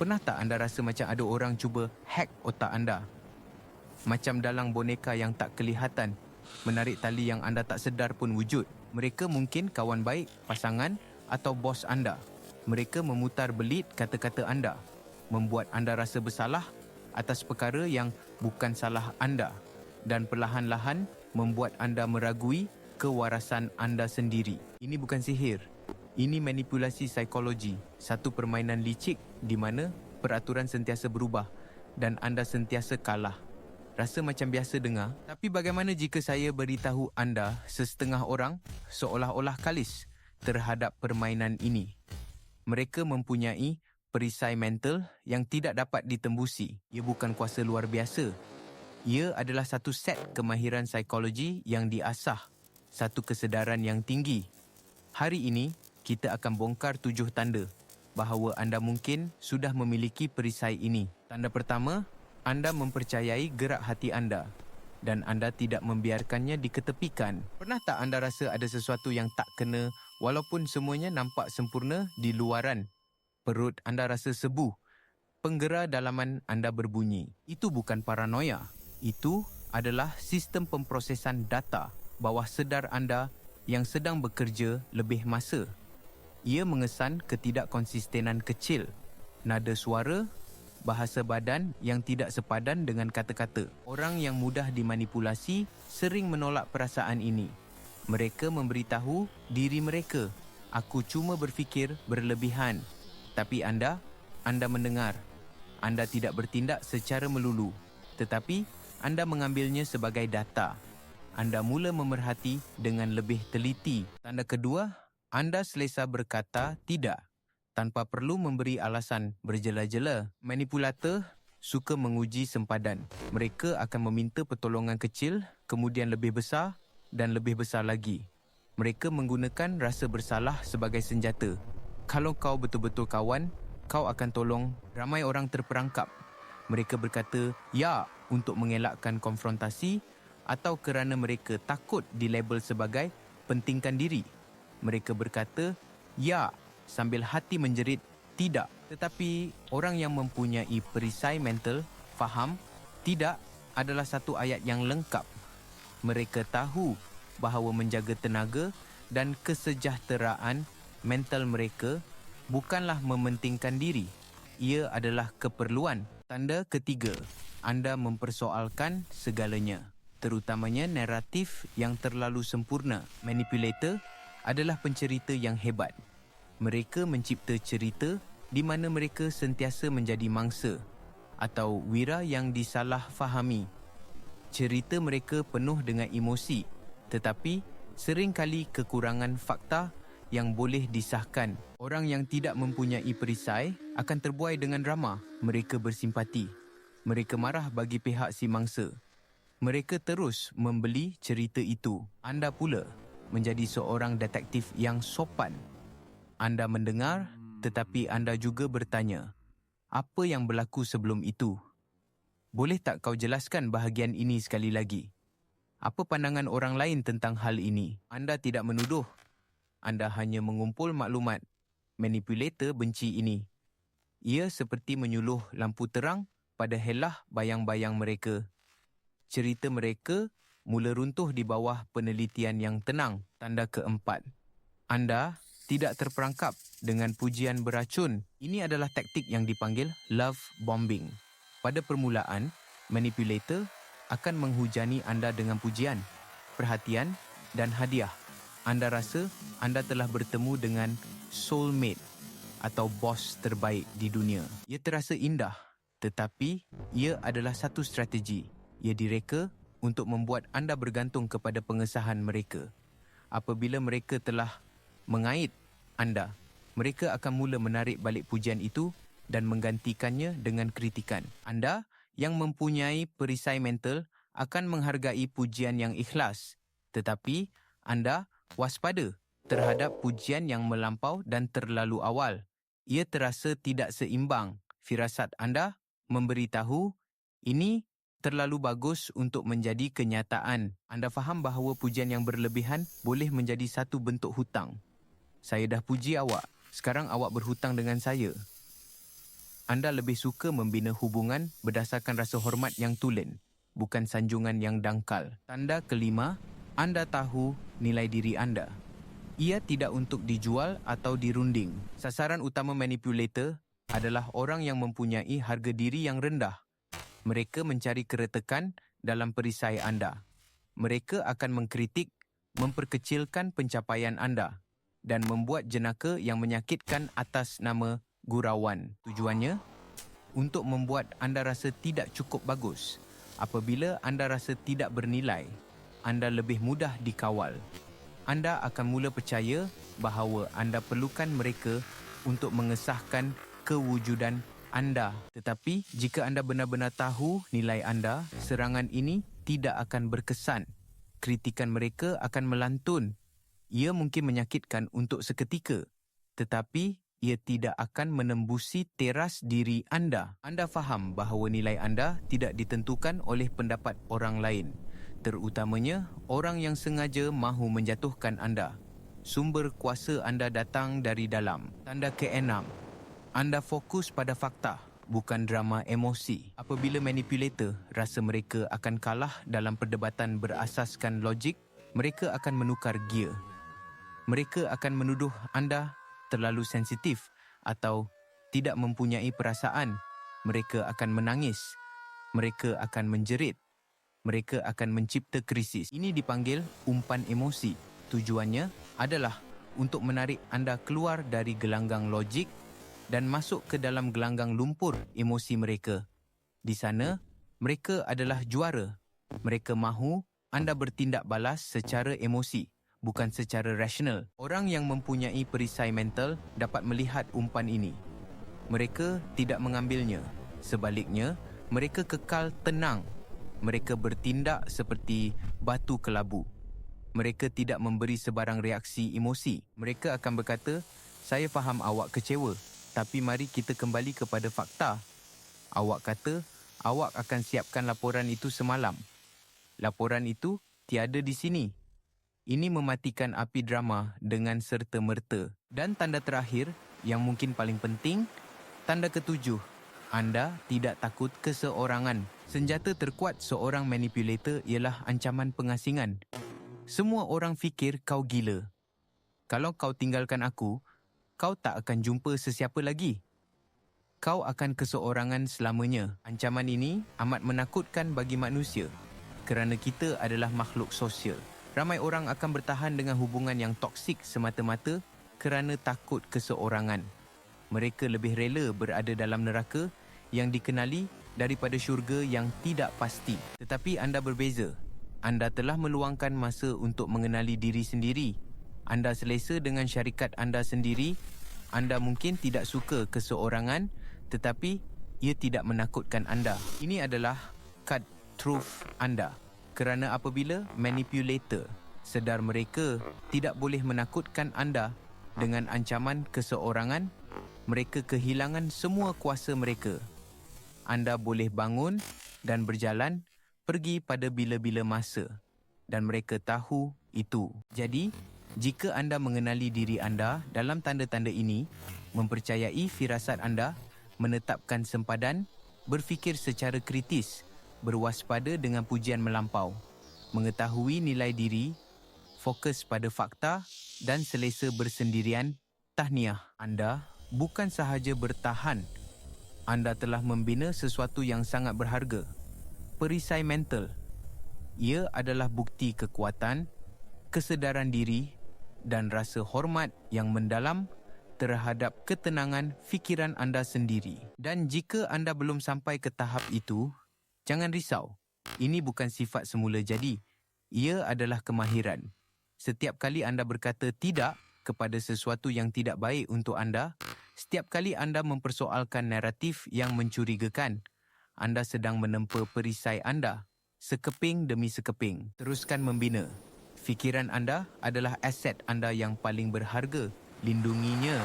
Pernah tak anda rasa macam ada orang cuba hack otak anda? Macam dalang boneka yang tak kelihatan, menarik tali yang anda tak sedar pun wujud. Mereka mungkin kawan baik, pasangan atau bos anda. Mereka memutar belit kata-kata anda, membuat anda rasa bersalah atas perkara yang bukan salah anda, dan perlahan-lahan membuat anda meragui kewarasan anda sendiri. Ini bukan sihir. Ini manipulasi psikologi, satu permainan licik di mana peraturan sentiasa berubah dan anda sentiasa kalah. Rasa macam biasa dengar, tapi bagaimana jika saya beritahu anda sesetengah orang seolah-olah kalis terhadap permainan ini? Mereka mempunyai perisai mental yang tidak dapat ditembusi. Ia bukan kuasa luar biasa. Ia adalah satu set kemahiran psikologi yang diasah, satu kesedaran yang tinggi. Hari ini, kita akan bongkar 7 tanda bahawa anda mungkin sudah memiliki perisai ini. Tanda pertama, anda mempercayai gerak hati anda dan anda tidak membiarkannya diketepikan. Pernah tak anda rasa ada sesuatu yang tak kena walaupun semuanya nampak sempurna di luaran? Perut anda rasa sebu, penggera dalaman anda berbunyi. Itu bukan paranoia. Itu adalah sistem pemprosesan data bawah sedar anda yang sedang bekerja lebih masa. Ia mengesan ketidakkonsistenan kecil, nada suara, bahasa badan yang tidak sepadan dengan kata-kata. Orang yang mudah dimanipulasi sering menolak perasaan ini. Mereka memberitahu diri mereka, "Aku cuma berfikir berlebihan." Tapi anda mendengar. Anda tidak bertindak secara melulu, tetapi anda mengambilnya sebagai data. Anda mula memerhati dengan lebih teliti. Tanda kedua, anda selesa berkata tidak tanpa perlu memberi alasan berjela-jela. Manipulator suka menguji sempadan. Mereka akan meminta pertolongan kecil, kemudian lebih besar dan lebih besar lagi. Mereka menggunakan rasa bersalah sebagai senjata. Kalau kau betul-betul kawan, kau akan tolong. Ramai orang terperangkap. Mereka berkata ya untuk mengelakkan konfrontasi atau kerana mereka takut dilabel sebagai pentingkan diri. Mereka berkata ya sambil hati menjerit tidak. Tetapi orang yang mempunyai perisai mental faham tidak adalah satu ayat yang lengkap. Mereka tahu bahawa menjaga tenaga dan kesejahteraan mental mereka bukanlah mementingkan diri. Ia adalah keperluan. Tanda ketiga, anda mempersoalkan segalanya, terutamanya naratif yang terlalu sempurna. Manipulator adalah pencerita yang hebat. Mereka mencipta cerita di mana mereka sentiasa menjadi mangsa atau wira yang disalah fahami. Cerita mereka penuh dengan emosi, tetapi seringkali kekurangan fakta yang boleh disahkan. Orang yang tidak mempunyai perisai akan terbuai dengan drama. Mereka bersimpati. Mereka marah bagi pihak si mangsa. Mereka terus membeli cerita itu. Anda pula menjadi seorang detektif yang sopan. Anda mendengar, tetapi anda juga bertanya, apa yang berlaku sebelum itu? Boleh tak kau jelaskan bahagian ini sekali lagi? Apa pandangan orang lain tentang hal ini? Anda tidak menuduh. Anda hanya mengumpul maklumat. Manipulator benci ini. Ia seperti menyuluh lampu terang pada helah bayang-bayang mereka. Cerita mereka mula runtuh di bawah penelitian yang tenang. Tanda keempat, anda tidak terperangkap dengan pujian beracun. Ini adalah taktik yang dipanggil love bombing. Pada permulaan, manipulator akan menghujani anda dengan pujian, perhatian dan hadiah. Anda rasa anda telah bertemu dengan soulmate atau bos terbaik di dunia. Ia terasa indah, tetapi ia adalah satu strategi. Ia direka untuk membuat anda bergantung kepada pengesahan mereka. Apabila mereka telah mengait anda, mereka akan mula menarik balik pujian itu dan menggantikannya dengan kritikan. Anda yang mempunyai perisai mental akan menghargai pujian yang ikhlas, tetapi anda waspada terhadap pujian yang melampau dan terlalu awal. Ia terasa tidak seimbang. Firasat anda memberitahu ini terlalu bagus untuk menjadi kenyataan. Anda faham bahawa pujian yang berlebihan boleh menjadi satu bentuk hutang. Saya dah puji awak, sekarang awak berhutang dengan saya. Anda lebih suka membina hubungan berdasarkan rasa hormat yang tulen, bukan sanjungan yang dangkal. Tanda kelima, anda tahu nilai diri anda. Ia tidak untuk dijual atau dirunding. Sasaran utama manipulator adalah orang yang mempunyai harga diri yang rendah. Mereka mencari keretakan dalam perisai anda. Mereka akan mengkritik, memperkecilkan pencapaian anda dan membuat jenaka yang menyakitkan atas nama gurauan. Tujuannya untuk membuat anda rasa tidak cukup bagus. Apabila anda rasa tidak bernilai, anda lebih mudah dikawal. Anda akan mula percaya bahawa anda perlukan mereka untuk mengesahkan kewujudan anda. Tetapi jika anda benar-benar tahu nilai anda, serangan ini tidak akan berkesan. Kritikan mereka akan melantun. Ia mungkin menyakitkan untuk seketika, tetapi ia tidak akan menembusi teras diri anda. Anda faham bahawa nilai anda tidak ditentukan oleh pendapat orang lain, terutamanya orang yang sengaja mahu menjatuhkan anda. Sumber kuasa anda datang dari dalam. Tanda ke-6. Anda fokus pada fakta, bukan drama emosi. Apabila manipulator rasa mereka akan kalah dalam perdebatan berasaskan logik, mereka akan menukar gear. Mereka akan menuduh anda terlalu sensitif atau tidak mempunyai perasaan. Mereka akan menangis. Mereka akan menjerit. Mereka akan mencipta krisis. Ini dipanggil umpan emosi. Tujuannya adalah untuk menarik anda keluar dari gelanggang logik dan masuk ke dalam gelanggang lumpur emosi mereka. Di sana, mereka adalah juara. Mereka mahu anda bertindak balas secara emosi, bukan secara rasional. Orang yang mempunyai perisai mental dapat melihat umpan ini. Mereka tidak mengambilnya. Sebaliknya, mereka kekal tenang. Mereka bertindak seperti batu kelabu. Mereka tidak memberi sebarang reaksi emosi. Mereka akan berkata, saya faham awak kecewa, tapi mari kita kembali kepada fakta. Awak kata, awak akan siapkan laporan itu semalam. Laporan itu tiada di sini. Ini mematikan api drama dengan serta-merta. Dan tanda terakhir, yang mungkin paling penting, tanda ketujuh. Anda tidak takut keseorangan. Senjata terkuat seorang manipulator ialah ancaman pengasingan. Semua orang fikir kau gila. Kalau kau tinggalkan aku, kau tak akan jumpa sesiapa lagi. Kau akan keseorangan selamanya. Ancaman ini amat menakutkan bagi manusia kerana kita adalah makhluk sosial. Ramai orang akan bertahan dengan hubungan yang toksik semata-mata kerana takut keseorangan. Mereka lebih rela berada dalam neraka yang dikenali daripada syurga yang tidak pasti. Tetapi anda berbeza. Anda telah meluangkan masa untuk mengenali diri sendiri. Anda selesa dengan syarikat anda sendiri. Anda mungkin tidak suka keseorangan, tetapi ia tidak menakutkan anda. Ini adalah kad truth anda. Kerana apabila manipulator sedar mereka tidak boleh menakutkan anda dengan ancaman keseorangan, mereka kehilangan semua kuasa mereka. Anda boleh bangun dan berjalan pergi pada bila-bila masa dan mereka tahu itu. Jadi, jika anda mengenali diri anda dalam tanda-tanda ini, mempercayai firasat anda, menetapkan sempadan, berfikir secara kritis, berwaspada dengan pujian melampau, mengetahui nilai diri, fokus pada fakta dan selesa bersendirian, tahniah. Anda bukan sahaja bertahan, anda telah membina sesuatu yang sangat berharga. Perisai mental. Ia adalah bukti kekuatan, kesedaran diri dan rasa hormat yang mendalam terhadap ketenangan fikiran anda sendiri. Dan jika anda belum sampai ke tahap itu, jangan risau. Ini bukan sifat semula jadi. Ia adalah kemahiran. Setiap kali anda berkata tidak kepada sesuatu yang tidak baik untuk anda, setiap kali anda mempersoalkan naratif yang mencurigakan, anda sedang menempa perisai anda, sekeping demi sekeping. Teruskan membina. Fikiran anda adalah aset anda yang paling berharga. Lindunginya